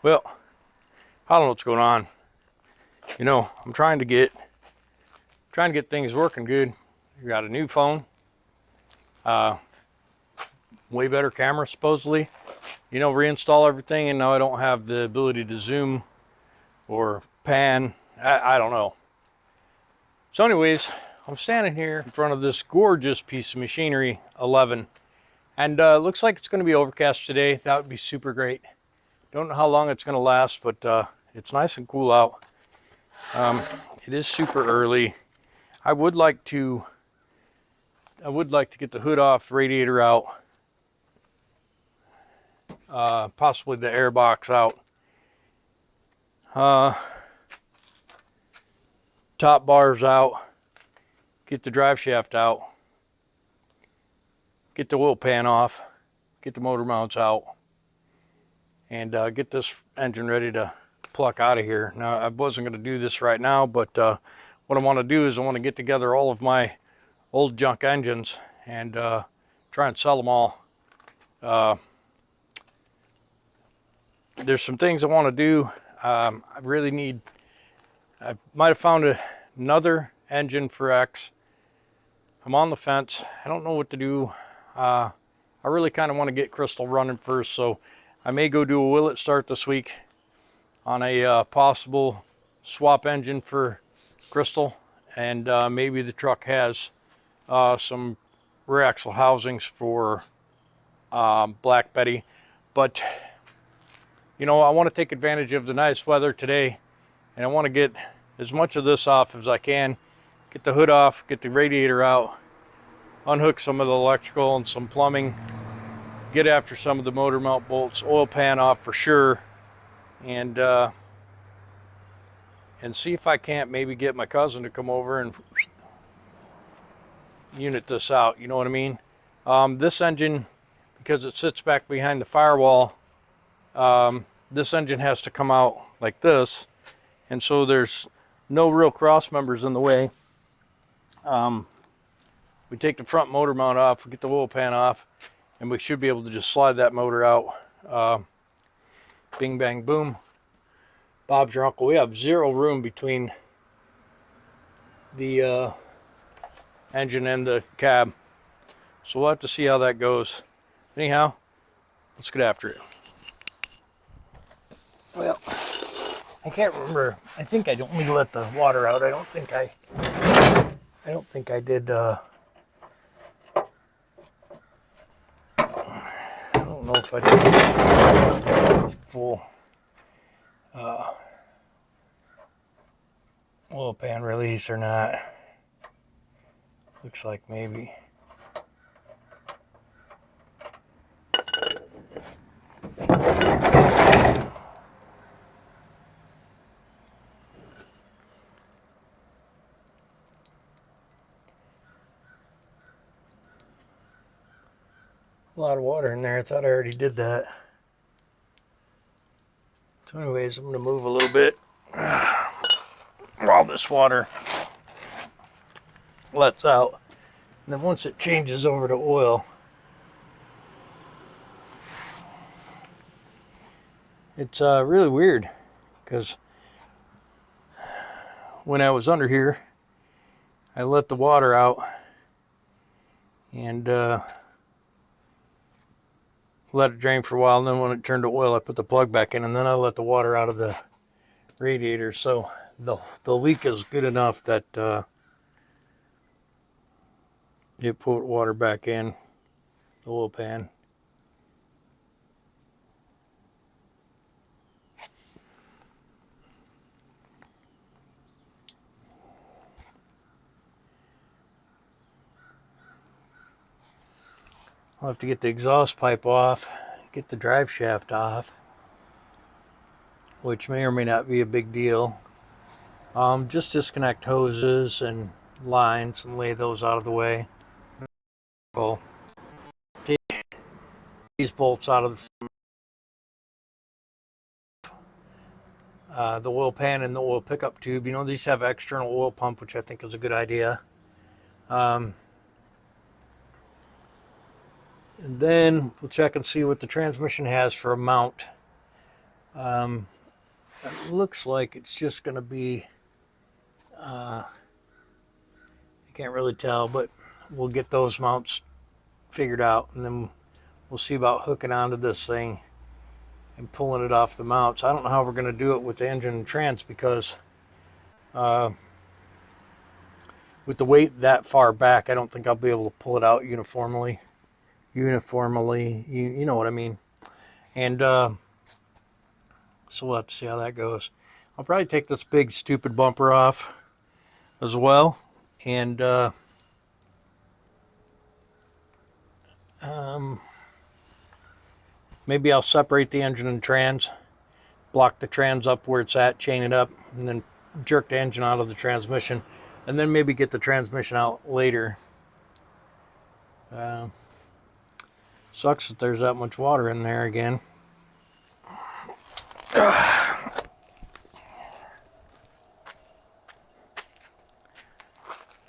Well, I don't know what's going on. You know, I'm trying to get things working good. You got a new phone, way better camera supposedly. You know, reinstall everything, and now I don't have the ability to zoom or pan. I don't know. So anyways, I'm standing here in front of this gorgeous piece of machinery, 11, and looks like it's going to be overcast today. That would be super great. Don't know how long it's going to last, but it's nice and cool out. It is super early. I would like to get the hood off, radiator out, possibly the air box out, top bars out, get the drive shaft out, get the wheel pan off, get the motor mounts out, and get this engine ready to pluck out of here. Now, I wasn't going to do this right now, but what I want to do is I want to get together all of my old junk engines and try and sell them all. There's some things I want to do. I might have found another engine for X. I'm on the fence. I don't know what to do. I really kind of want to get Crystal running first, so I may go do a will it start this week on a possible swap engine for Crystal, and maybe the truck has some rear axle housings for Black Betty. But you know, I want to take advantage of the nice weather today, and I want to get as much of this off as I can. Get the hood off, get the radiator out, unhook some of the electrical and some plumbing, get after some of the motor mount bolts, oil pan off for sure, and see if I can't maybe get my cousin to come over and unit this out. You know what I mean? This engine, because it sits back behind the firewall, this engine has to come out like this, and so there's no real cross members in the way. We take the front motor mount off, we get the wheel pan off, and we should be able to just slide that motor out. Bing bang boom, Bob's your uncle. We have zero room between the engine and the cab, so we'll have to see how that goes. Anyhow, let's get after it. Well, I can't remember. I think I only let the water out. I don't think I did. I don't know if I did full oil pan release or not. Looks like maybe. A lot of water in there. I thought I already did that. So anyways, I'm going to move a little bit while this water lets out. And then once it changes over to oil, it's really weird, because when I was under here, I let the water out and let it drain for a while, and then when it turned to oil, I put the plug back in, and then I let the water out of the radiator. So the leak is good enough that it put water back in the oil pan. I'll have to get the exhaust pipe off, get the drive shaft off, which may or may not be a big deal. Just disconnect hoses and lines and lay those out of the way. We'll take these bolts out of the oil pan and the oil pickup tube. You know, these have external oil pump, which I think is a good idea. And then we'll check and see what the transmission has for a mount. It looks like it's just going to be, I can't really tell, but we'll get those mounts figured out, and then we'll see about hooking onto this thing and pulling it off the mounts. I don't know how we're going to do it with the engine and trans, because with the weight that far back, I don't think I'll be able to pull it out uniformly, you know what I mean. And so we'll have to see how that goes. I'll probably take this big stupid bumper off as well, and maybe I'll separate the engine and trans, block the trans up where it's at, chain it up, and then jerk the engine out of the transmission, and then maybe get the transmission out later. Sucks that there's that much water in there again.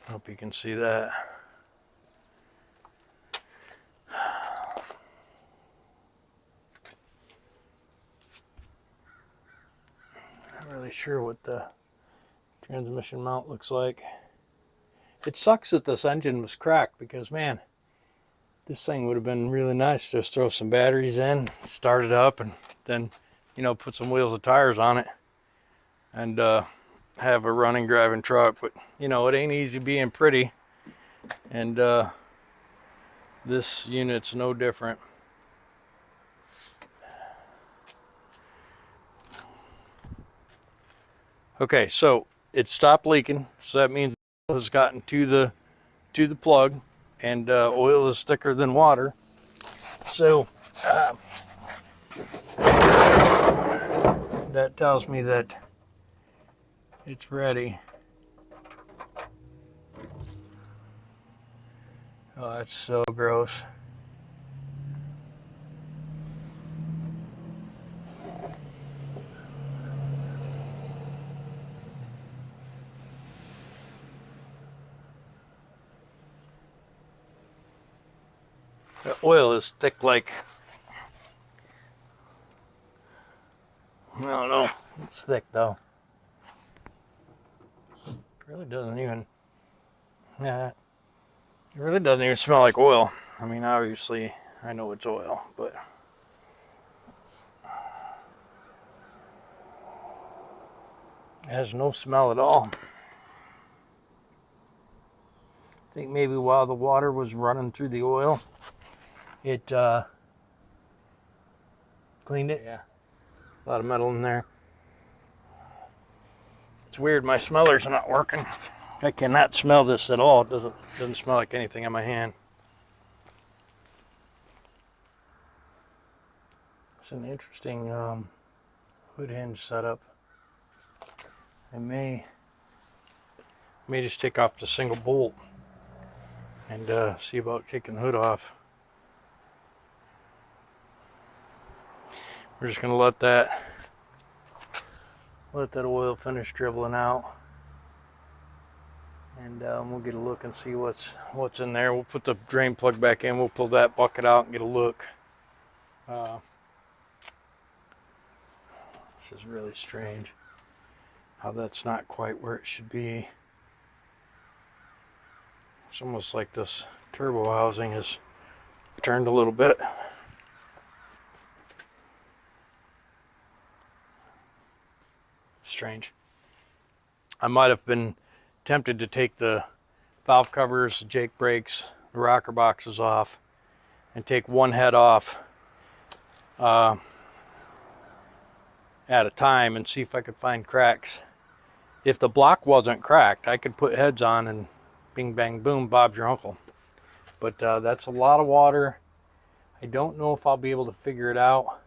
Hope you can see that. Not really sure what the transmission mount looks like. It sucks that this engine was cracked, because man, this thing would have been really nice. Just throw some batteries in, start it up, and then, you know, put some wheels and tires on it, and have a running, driving truck. But you know, it ain't easy being pretty, and this unit's no different. Okay, so it stopped leaking, so that means it has gotten to the plug, and oil is thicker than water, so that tells me that it's ready. Oh, that's so gross. The oil is thick, like, I don't know, it's thick though. It really doesn't even, yeah, it really doesn't even smell like oil. I mean, obviously I know it's oil, but it has no smell at all. I think maybe while the water was running through the oil, it cleaned it. Yeah, a lot of metal in there. It's weird, my smeller's not working. I cannot smell this at all. It doesn't smell like anything on my hand. It's an interesting hood hinge setup. I may just take off the single bolt and see about taking the hood off. We're just gonna let that oil finish dribbling out, and we'll get a look and see what's in there. We'll put the drain plug back in. We'll pull that bucket out and get a look. This is really strange how that's not quite where it should be. It's almost like this turbo housing has turned a little bit. Strange. I might have been tempted to take the valve covers, the Jake brakes, the rocker boxes off, and take one head off at a time and see if I could find cracks. If the block wasn't cracked, I could put heads on and bing bang boom, Bob's your uncle. But that's a lot of water. I don't know if I'll be able to figure it out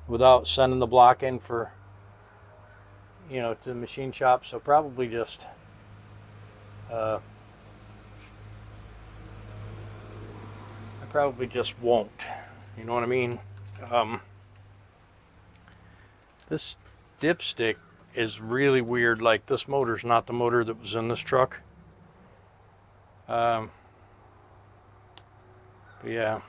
without sending the block in for, you know, to the machine shop. So probably just I probably just won't, you know what I mean. This dipstick is really weird. Like, this motor's not the motor that was in this truck. But yeah,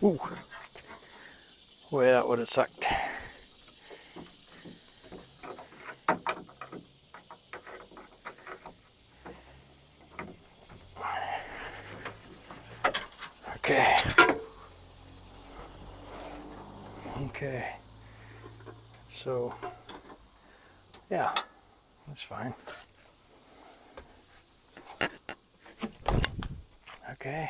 Ooh. Boy, that would have sucked. Okay. Okay. So, yeah, that's fine. Okay.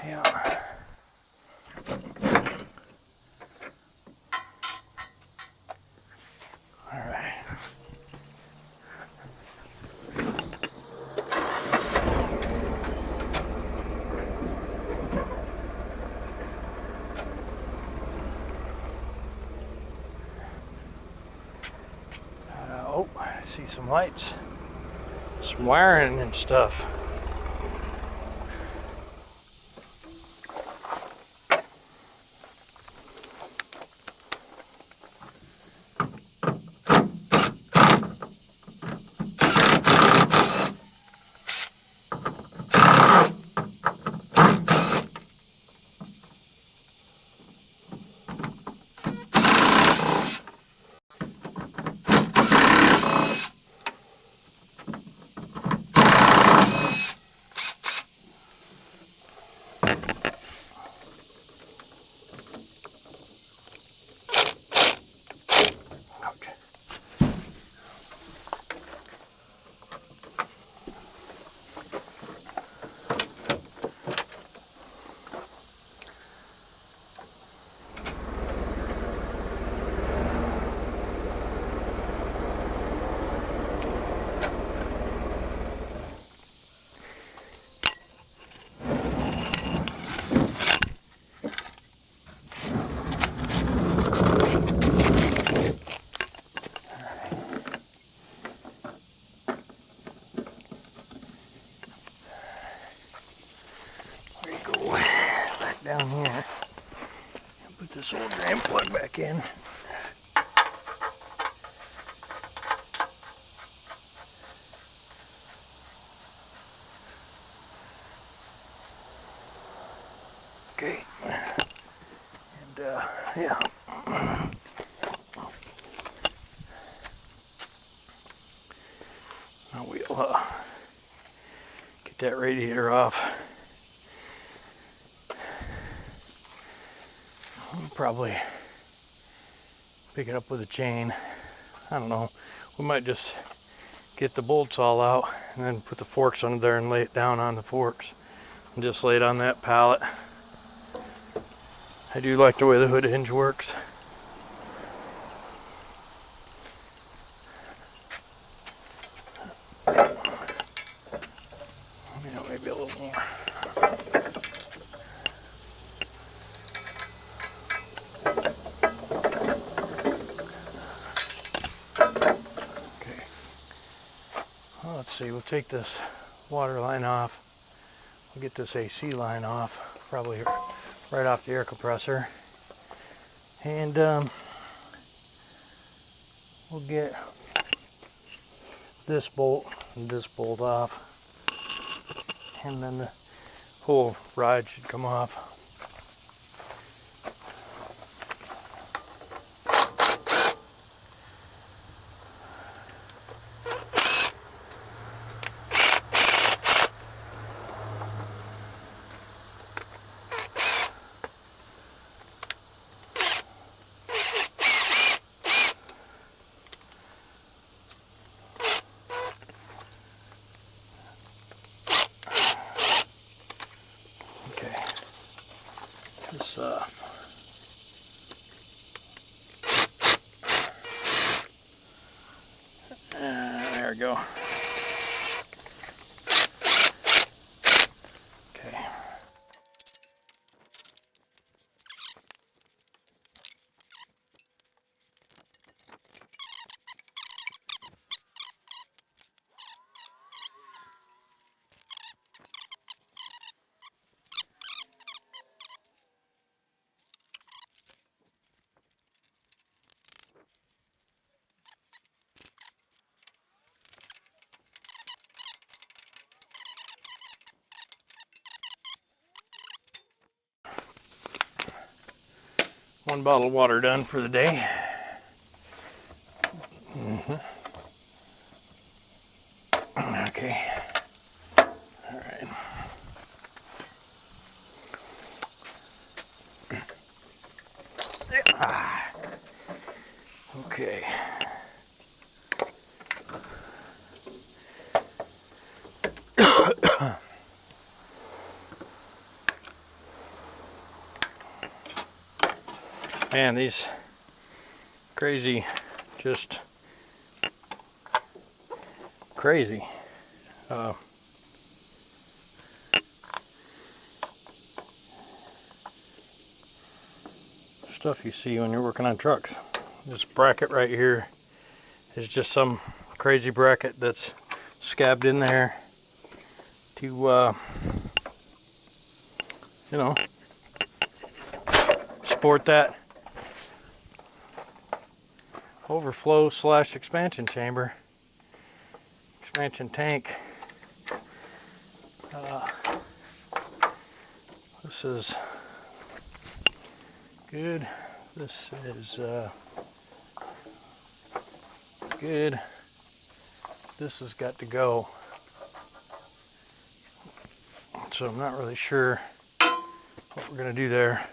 Yeah. All right. Oh, I see some lights, some wiring and stuff. Ouch. There you go. Back down here. Put this old drain plug back in. Okay. And yeah. Now we'll get that radiator off. We'll probably pick it up with a chain. I don't know. We might just get the bolts all out and then put the forks under there and lay it down on the forks and just lay it on that pallet. I do like the way the hood hinge works. You know, maybe a little more. Okay. Well, let's see. We'll take this water line off. We'll get this AC line off, probably right off the air compressor. And we'll get this bolt and this bolt off. And then the whole ride should come off. This, there we go. Okay. one bottle of water done for the day. Okay. All right. Okay. Man, these crazy, just crazy. Stuff you see when you're working on trucks. This bracket right here is just some crazy bracket that's scabbed in there to, you know, support that overflow / expansion chamber, expansion tank. This is good. This is good. This has got to go. So I'm not really sure what we're going to do there.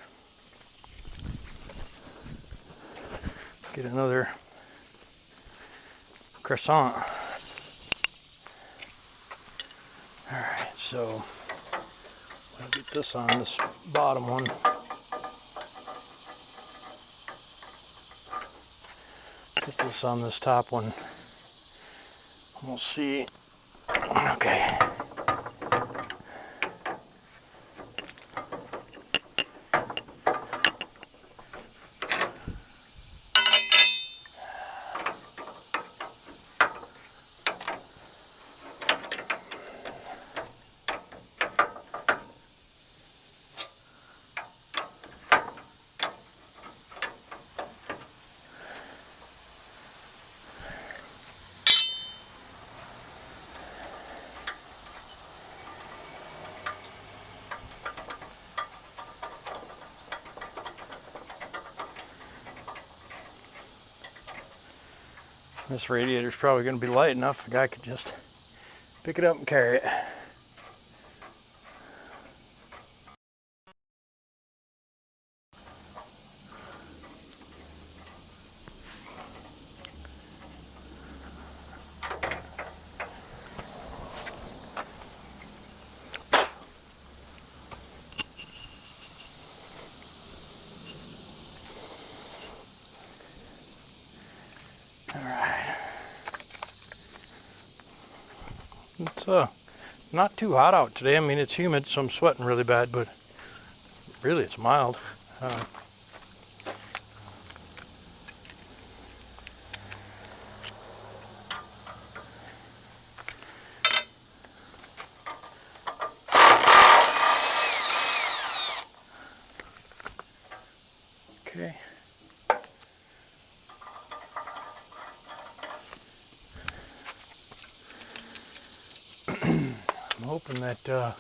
Get another croissant. Alright, so I'll get this on this bottom one. Get this on this top one. We'll see. Okay. This radiator is probably going to be light enough a guy could just pick it up and carry it. It's not too hot out today. I mean, it's humid, so I'm sweating really bad, but really it's mild. Okay. I'm hoping that I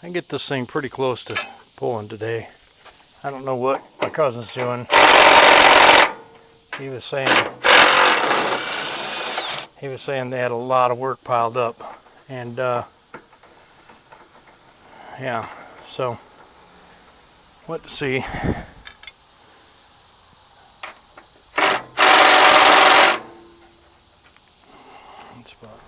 can get this thing pretty close to pulling today. I don't know what my cousin's doing. He was saying they had a lot of work piled up, and yeah, so what to see. That's about.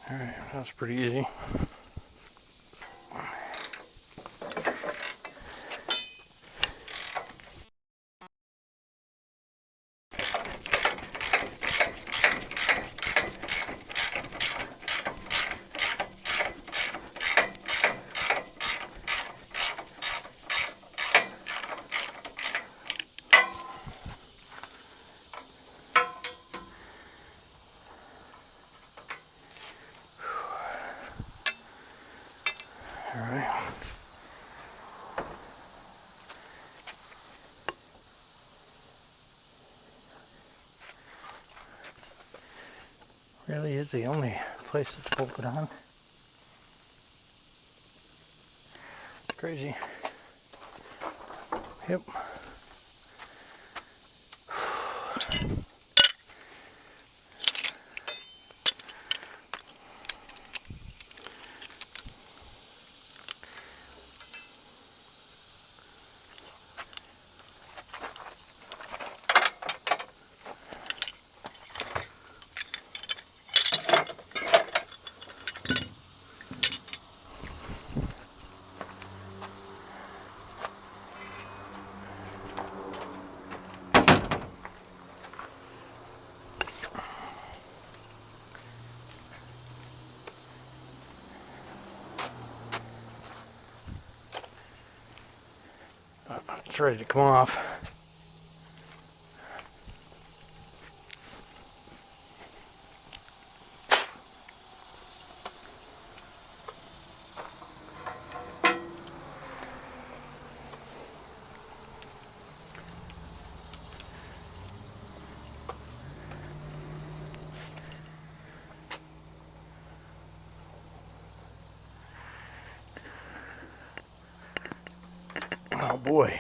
All right, that's pretty easy. Really is the only place that's bolted on. Crazy. Yep. It's ready to come off. Oh boy.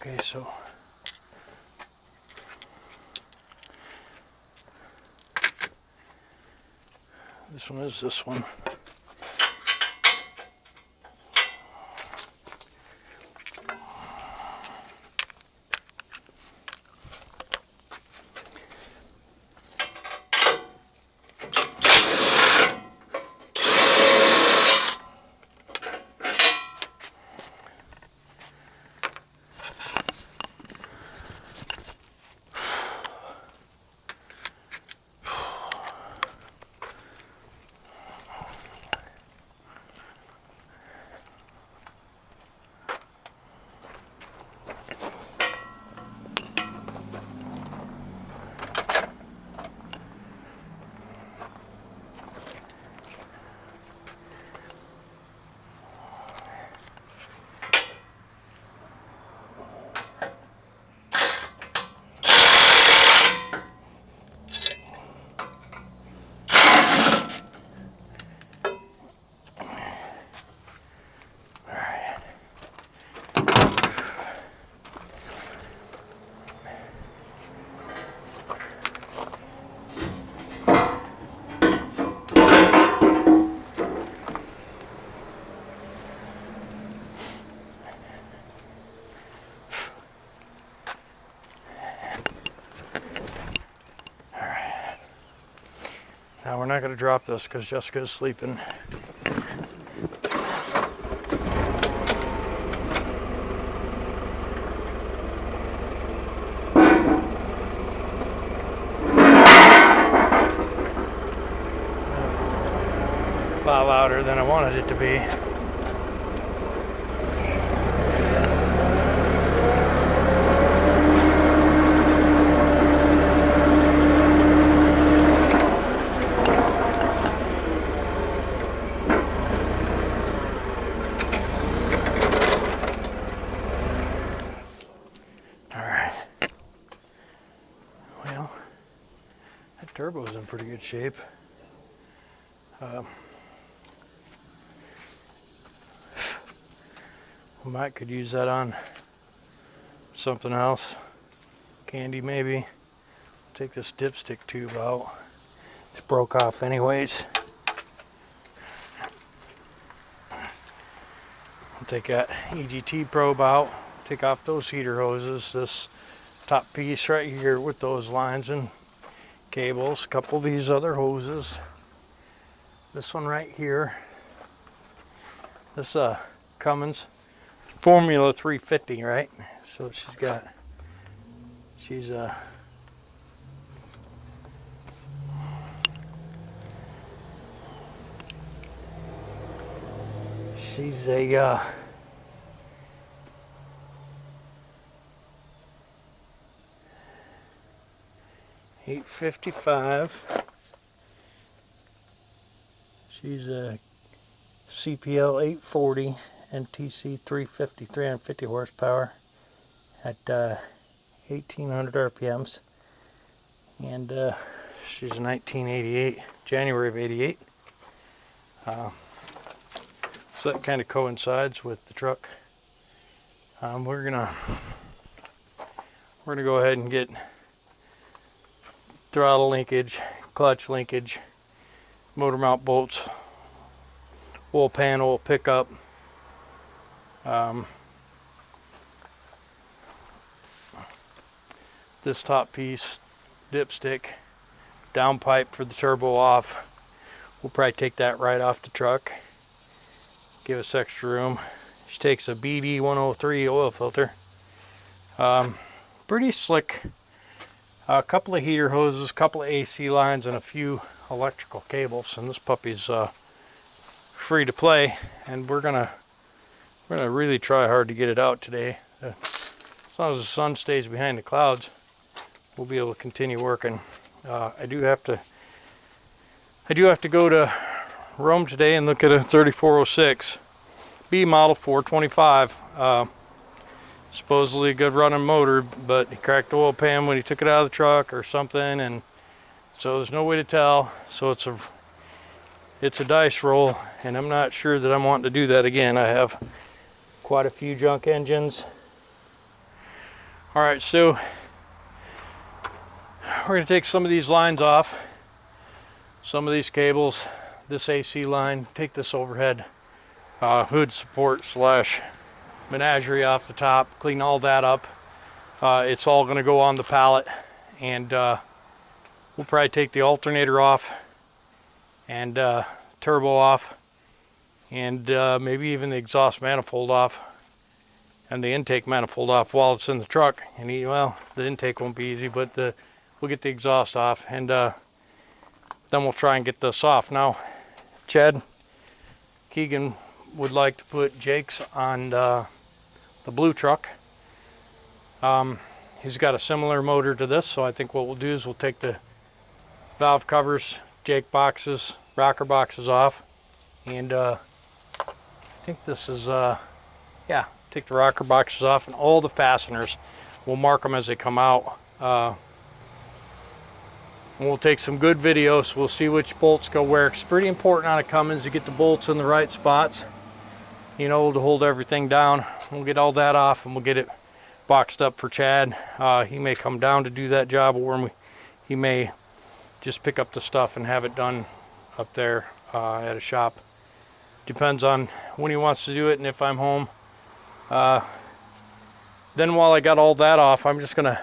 Okay, so this one is this one. Now we're not going to drop this because Jessica's sleeping. A lot louder than I wanted it to be. Turbo's in pretty good shape. We might could use that on something else. Candy maybe. Take this dipstick tube out. It's broke off anyways. I'll take that EGT probe out. Take off those heater hoses. This top piece right here with those lines and cables, a couple of these other hoses, this one right here, this Cummins Formula 350, right? So she's a $855. She's a CPL 840 NTC 350, 350 horsepower at 1800 RPMs, and she's a 1988, January of 88. So that kind of coincides with the truck. We're gonna go ahead and get throttle linkage, clutch linkage, motor mount bolts, oil pan, oil pickup, this top piece, dipstick, downpipe for the turbo off. We'll probably take that right off the truck, give us extra room. She takes a BD 103 oil filter. Pretty slick. A couple of heater hoses, a couple of AC lines, and a few electrical cables. And this puppy's free to play. And we're gonna really try hard to get it out today. As long as the sun stays behind the clouds, we'll be able to continue working. I do have to go to Rome today and look at a 3406 B model 425. Supposedly a good running motor, but he cracked the oil pan when he took it out of the truck or something, and so there's no way to tell. So it's a dice roll, and I'm not sure that I'm wanting to do that again. I have quite a few junk engines All right, so we're going to take some of these lines off, some of these cables, this AC line, take this overhead hood support slash menagerie off the top, clean all that up. It's all going to go on the pallet, and we'll probably take the alternator off and turbo off, and maybe even the exhaust manifold off and the intake manifold off while it's in the truck. And well, the intake won't be easy, but we'll get the exhaust off, and then we'll try and get this off. Now, Chad Keegan would like to put Jake's on the blue truck. He's got a similar motor to this, so I think what we'll do is we'll take the valve covers, Jake boxes, rocker boxes off, and I think this is yeah, take the rocker boxes off and all the fasteners. We'll mark them as they come out. And we'll take some good videos. We'll see which bolts go where. It's pretty important on a Cummins to get the bolts in the right spots, you know, to hold everything down. We'll get all that off and we'll get it boxed up for Chad. He may come down to do that job, or he may just pick up the stuff and have it done up there at a shop. Depends on when he wants to do it and if I'm home. Then while I got all that off, I'm just gonna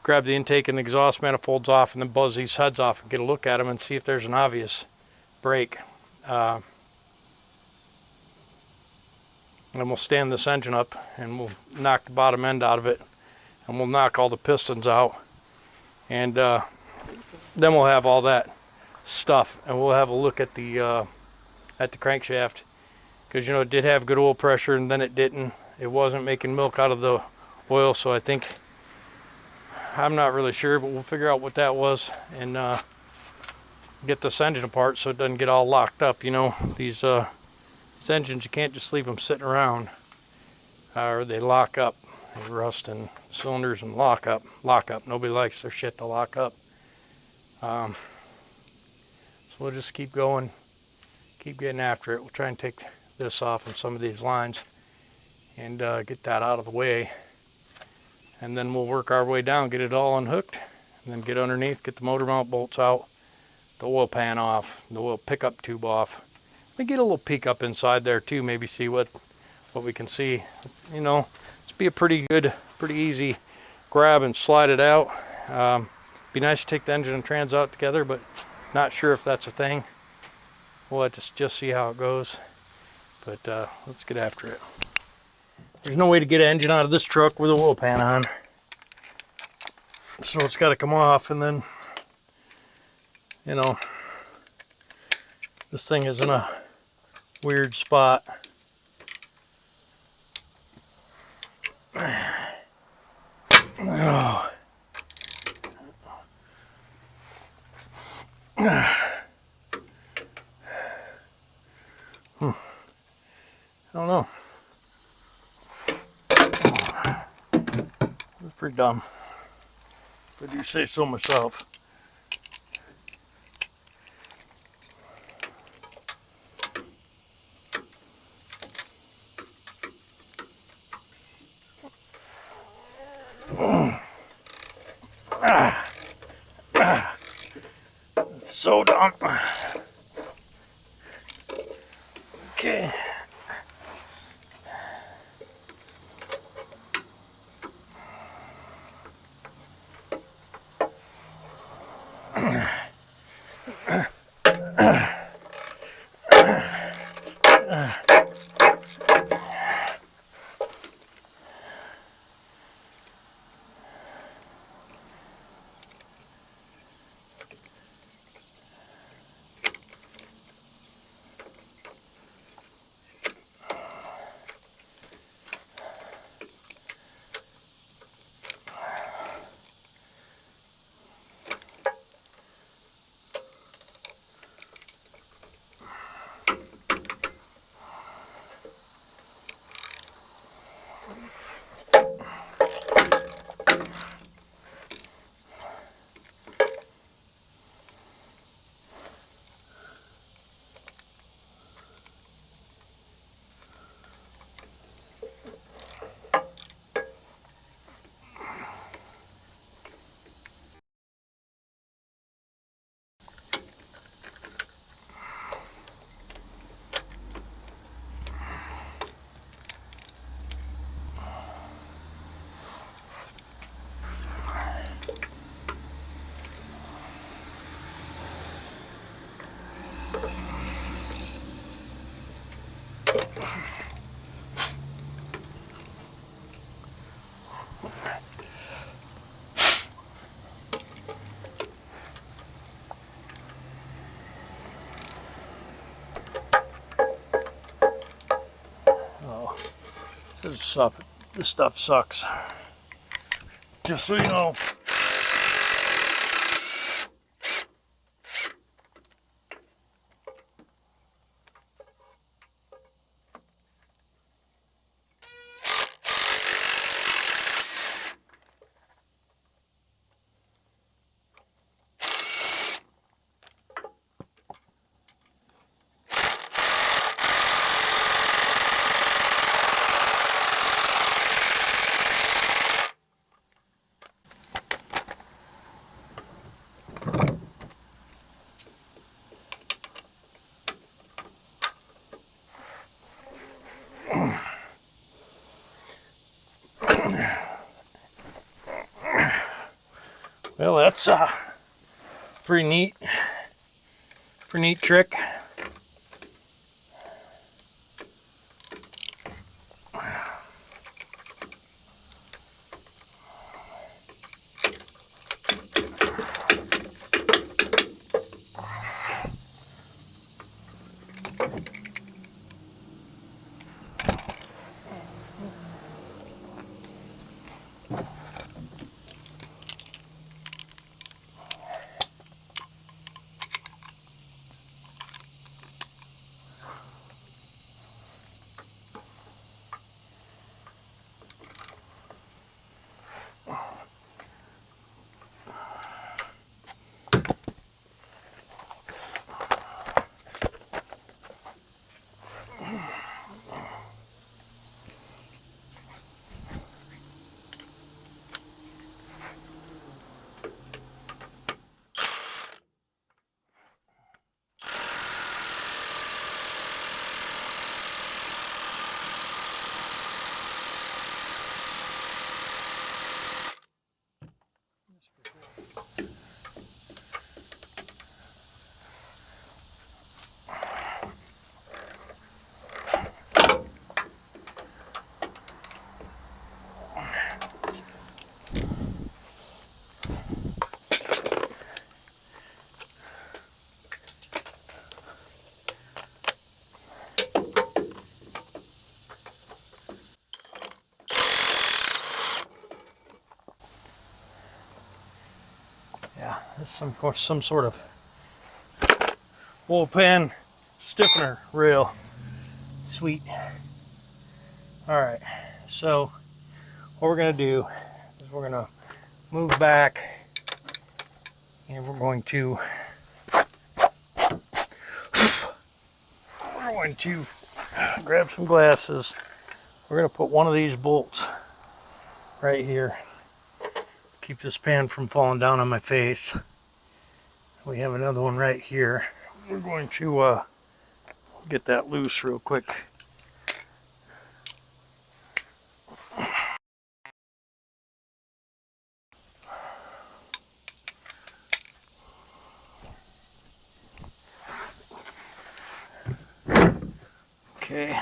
grab the intake and the exhaust manifolds off and then buzz these heads off and get a look at them and see if there's an obvious break. And then we'll stand this engine up and we'll knock the bottom end out of it, and we'll knock all the pistons out, and then we'll have all that stuff, and we'll have a look at the crankshaft, because, you know, it did have good oil pressure and then it didn't. It wasn't making milk out of the oil, so I think, I'm not really sure, but we'll figure out what that was and get this engine apart so it doesn't get all locked up. You know, these engines, you can't just leave them sitting around, or they lock up. They rust in cylinders and lock up. Nobody likes their shit to lock up. So we'll just keep going, keep getting after it. We'll try and take this off on some of these lines and get that out of the way, and then we'll work our way down, get it all unhooked, and then get underneath, get the motor mount bolts out, the oil pan off, the oil pickup tube off. We get a little peek up inside there too, maybe see what we can see. You know, it's be a pretty easy grab and slide it out. Be nice to take the engine and trans out together, but not sure if that's a thing. We'll have to just see how it goes, but let's get after it. There's no way to get an engine out of this truck with a oil pan on, so it's got to come off, and then, you know, this thing is in a weird spot. Oh. I don't know. That's pretty dumb, if I do say so myself. That's so dumb. Okay. This stuff sucks. Just so you know. Well, that's a pretty neat trick. Yeah, this is some sort of bullpen stiffener rail. Sweet. All right, so what we're gonna do is we're gonna move back and we're going to grab some glasses. We're gonna put one of these bolts right here. Keep this pan from falling down on my face. We have another one right here. We're going to get that loose real quick. Okay.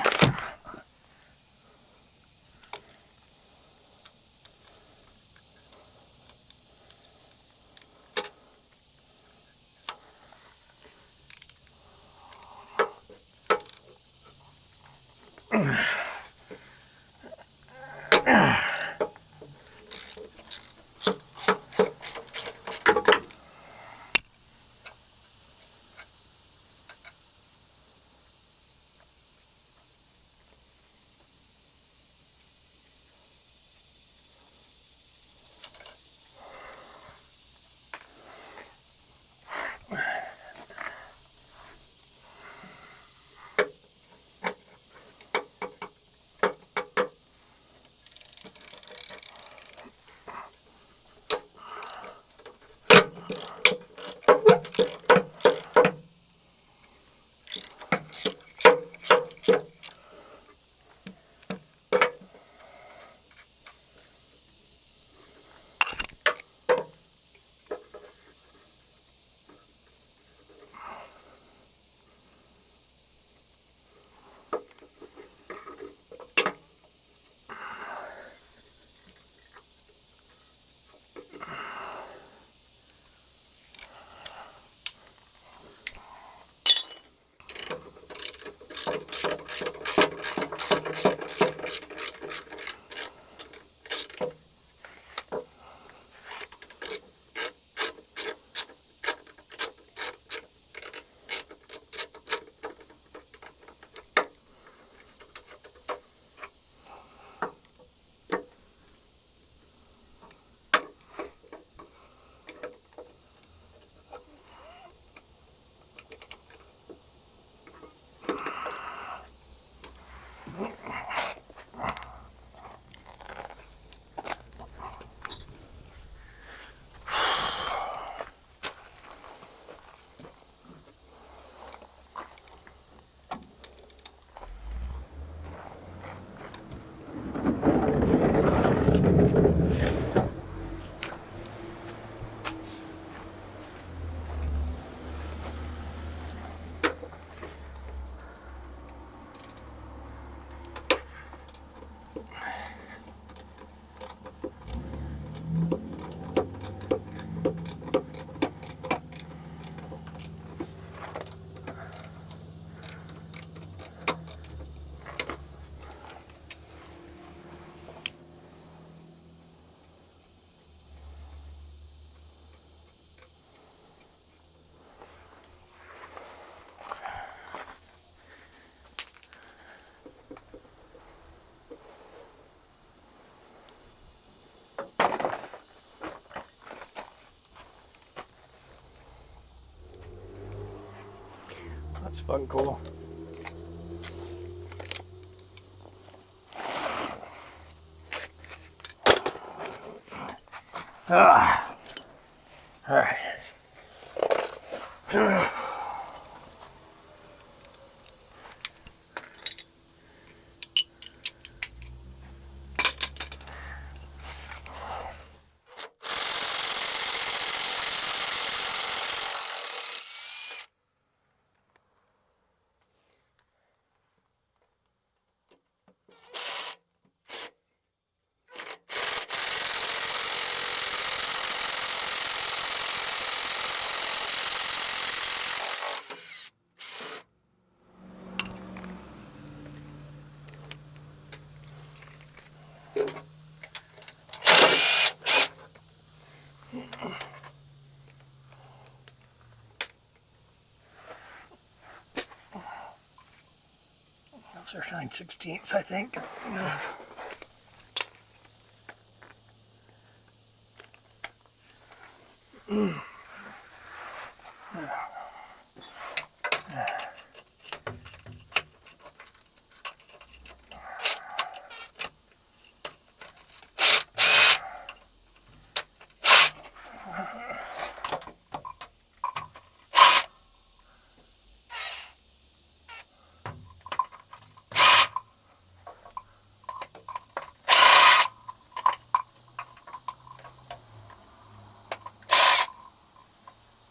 That's fucking cool. Ah. All right. Those are 9/16, I think.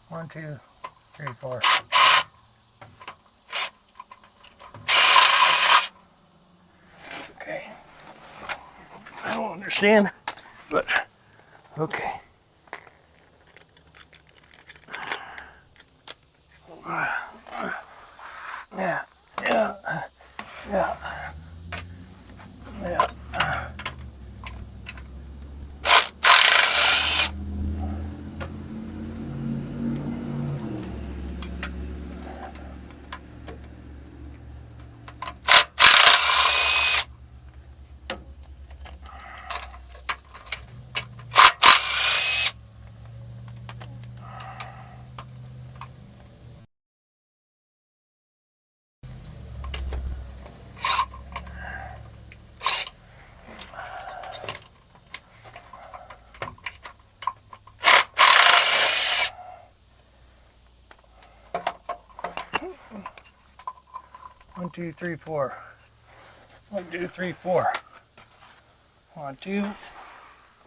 One, two, three, four. Okay. I don't understand, but okay. Yeah, yeah, yeah, yeah. 1, 2, 3, 4. 1, 2, 3, 4. 1, 2,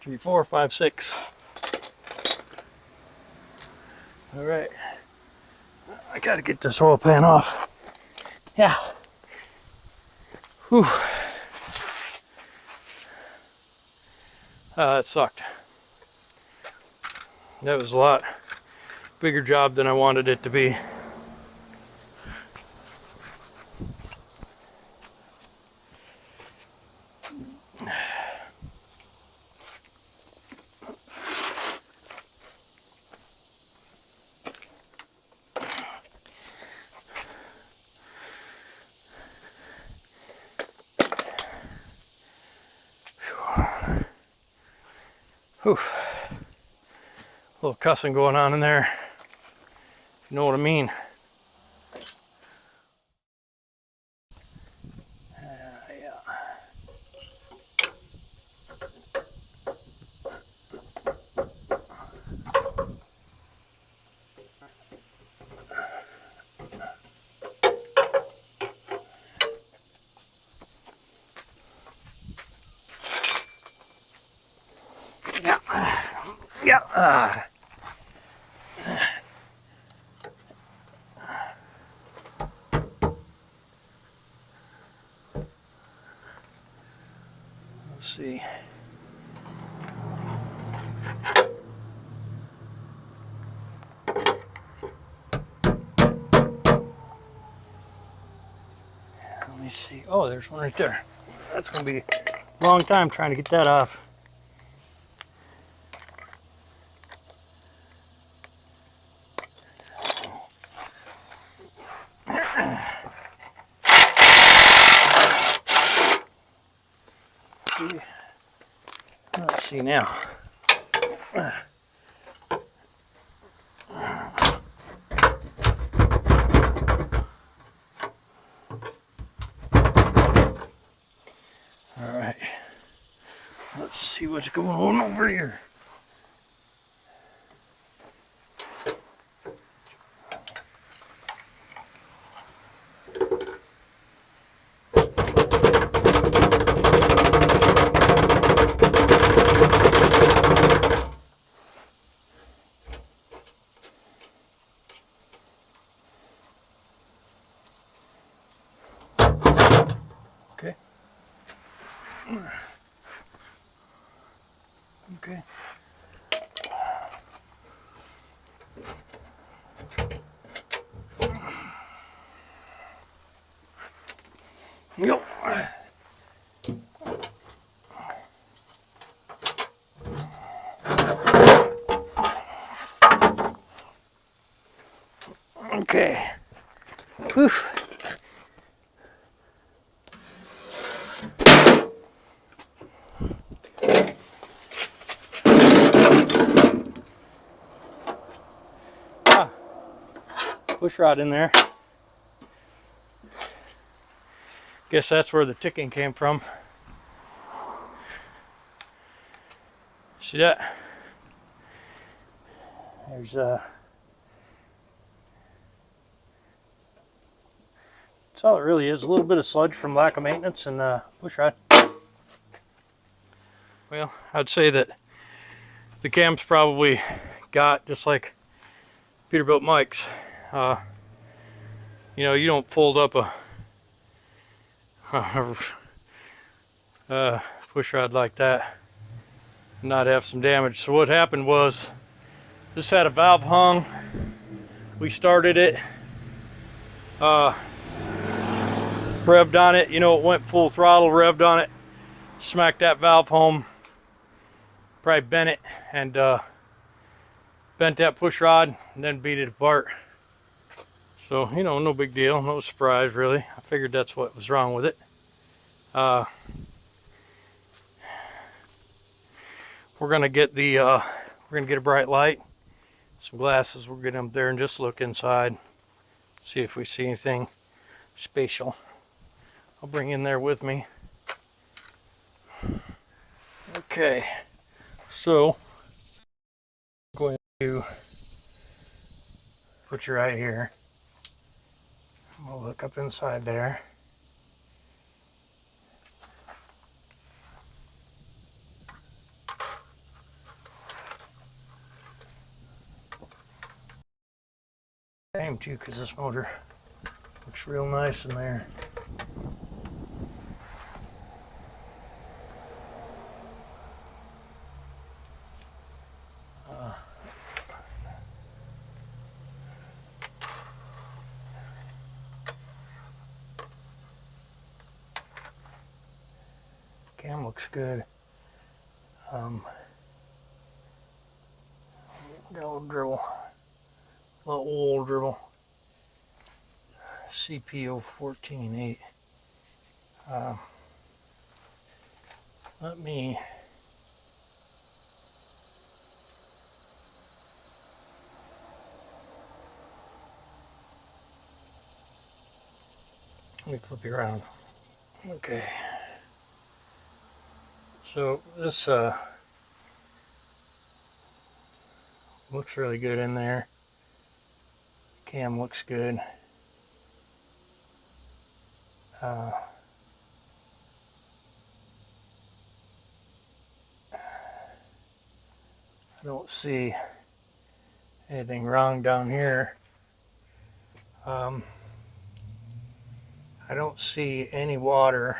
3, 4, 5, 6. All right. I gotta get this oil pan off. Yeah. Whew. That sucked. That was a lot bigger job than I wanted it to be. Whew. A little cussing going on in there. You know what I mean? Yeah. Yeah. Let's see. Let me see. Oh, there's one right there. That's going to be a long time trying to get that off. Let's see now. see what's going on over here. Okay. Okay. Yep. Okay. Oof. Push rod in there. Guess that's where the ticking came from. See that? There's that's all it really is. A little bit of sludge from lack of maintenance and push rod. Well, I'd say that the cam's probably got, just like Peterbilt Mike's. You know, you don't fold up a push rod like that and not have some damage. So what happened was, this had a valve hung. We started it, revved on it. You know, it went full throttle, revved on it, smacked that valve home, probably bent it, and bent that push rod, and then beat it apart. So, you know, no big deal, no surprise really. I figured that's what was wrong with it. We're gonna get a bright light, some glasses. We'll get them there and just look inside, see if we see anything spatial. I'll bring in there with me. Okay, so I'm going to put you right here. We'll look up inside there. Aim too, because this motor looks real nice in there. Cam looks good. Got a little dribble, a little oil dribble. CPO 14.8. Let me flip you around. Okay. So this looks really good in there. Cam looks good. I don't see anything wrong down here. I don't see any water.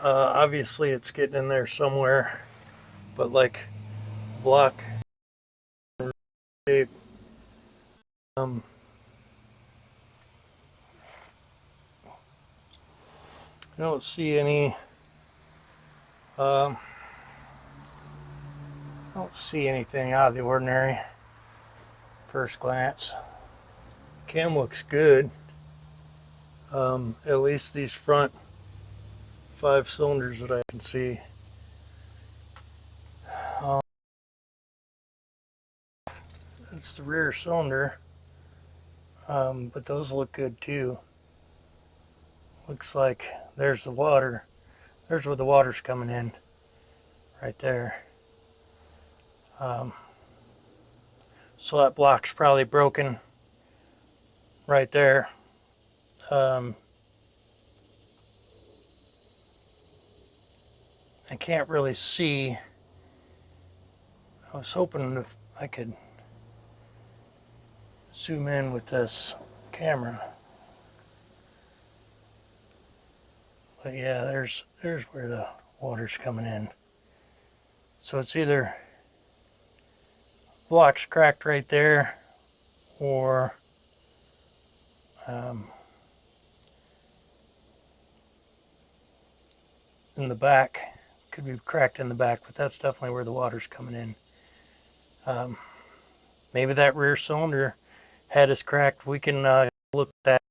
Obviously it's getting in there somewhere, but like block shape. I don't see any I don't see anything out of the ordinary first glance. Cam looks good. At least these front 5 cylinders that I can see. It's the rear cylinder, but those look good too. Looks like there's the water. There's where the water's coming in. right there. So that block's probably broken right there. I can't really see. I was hoping if I could zoom in with this camera. But yeah, there's where the water's coming in. So it's either block's cracked right there, or in the back. Could be cracked in the back, but that's definitely where the water's coming in. Maybe that rear cylinder head is cracked. We can look at that